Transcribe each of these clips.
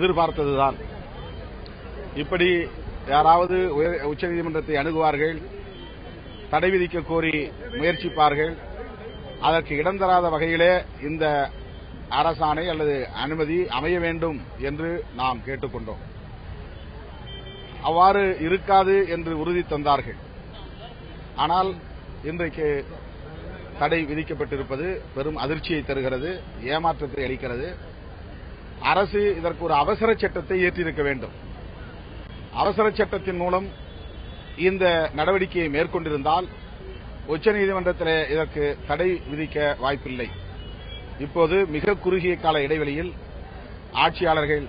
எதிர்பார்த்ததுதான். இப்படி யாராவது உச்சநீதிமன்றத்தை அணுகுவார்கள், தடை விதிக்க கோரி முயற்சிப்பார்கள். அதற்கு இடம் தராத வகையிலே இந்த அரசாணை அல்லது அனுமதி அமைய வேண்டும் என்று நாம் கேட்டுக்கொண்டோம். அவ்வாறு இருக்காது என்று உறுதி தந்தார்கள். ஆனால் இன்றைக்கு தடை விதிக்கப்பட்டிருப்பது பெரும் அதிர்ச்சியை தருகிறது, ஏமாற்றத்தை அளிக்கிறது. அரசு இதற்கு ஒரு அவசர சட்டத்தை இயற்றியிருக்க வேண்டும். அவசர சட்டத்தின் மூலம் இந்த நடவடிக்கையை மேற்கொண்டிருந்தால் உச்சநீதிமன்றத்தில் இதற்கு தடை விதிக்க வாய்ப்பில்லை. இப்போது மிக குறுகிய கால இடைவெளியில் ஆட்சியாளர்கள்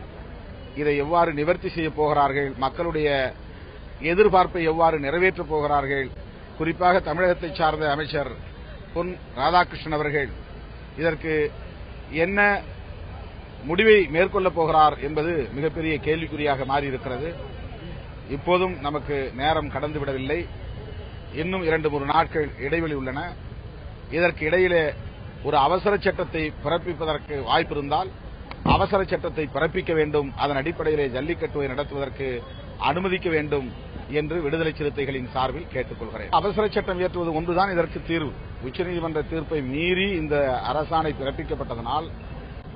இதை எவ்வாறு நிவர்த்தி செய்யப் போகிறார்கள், மக்களுடைய எதிர்பார்ப்பை எவ்வாறு நிறைவேற்றப் போகிறார்கள், குறிப்பாக தமிழகத்தை சார்ந்த அமைச்சர் பொன் ராதாகிருஷ்ணன் அவர்கள் இதற்கு என்ன முடிவை மேற்கொள்ளப் போகிறார் என்பது மிகப்பெரிய கேள்விக்குறியாக மாறியிருக்கிறது. இப்போதும் நமக்கு நேரம் கடந்துவிடவில்லை. இன்னும் 2-3 நாட்கள் இடைவெளி உள்ளன. இதற்கு இடையிலே ஒரு அவசர சட்டத்தை பிறப்பிப்பதற்கு வாய்ப்பிருந்தால் அவசர சட்டத்தை பிறப்பிக்க வேண்டும். அதன் அடிப்படையிலே ஜல்லிக்கட்டுவை நடத்துவதற்கு அனுமதிக்க வேண்டும் என்று விடுதலை சிறுத்தைகளின் சார்பில் கேட்டுக் கொள்கிறேன். அவசர சட்டம் இயற்றுவது ஒன்றுதான் இதற்கு தீர்வு. உச்சநீதிமன்ற தீர்ப்பை மீறி இந்த அரசாணை பிறப்பிக்கப்பட்டதனால்,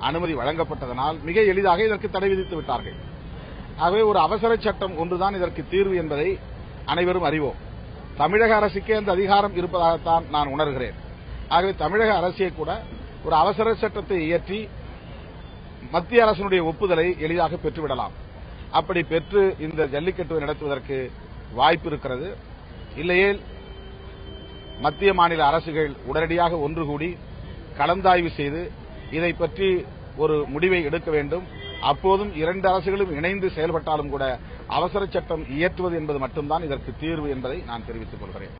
அனுமதி வழங்கப்பட்டதனால் மிக எளிதாக இதற்கு தடை விதித்து விட்டார்கள். ஆகவே ஒரு அவசர சட்டம் ஒன்றுதான் இதற்கு தீர்வு என்பதை அனைவரும் அறிவோம். தமிழக அரசுக்கே அந்த அதிகாரம் இருப்பதாகத்தான் நான் உணர்கிறேன். ஆகவே தமிழக அரசே கூட ஒரு அவசர சட்டத்தை இயற்றி மத்திய அரசினுடைய ஒப்புதலை எளிதாக பெற்றுவிடலாம். அப்படி பெற்று இந்த ஜல்லிக்கட்டுவை நடத்துவதற்கு வாய்ப்பு இருக்கிறது. இல்லையே மத்திய மாநில அரசுகள் உடனடியாக ஒன்று கூடி கலந்தாய்வு செய்து இதை பற்றி ஒரு முடிவை எடுக்க வேண்டும். அப்போதும் 2 அரசுகளும் இணைந்து செயல்பட்டாலும் கூட அவசர சட்டம் இயற்றுவது என்பது மட்டும்தான் இதற்கு தீர்வு என்பதை நான் தெரிவித்துக் கொள்கிறேன்.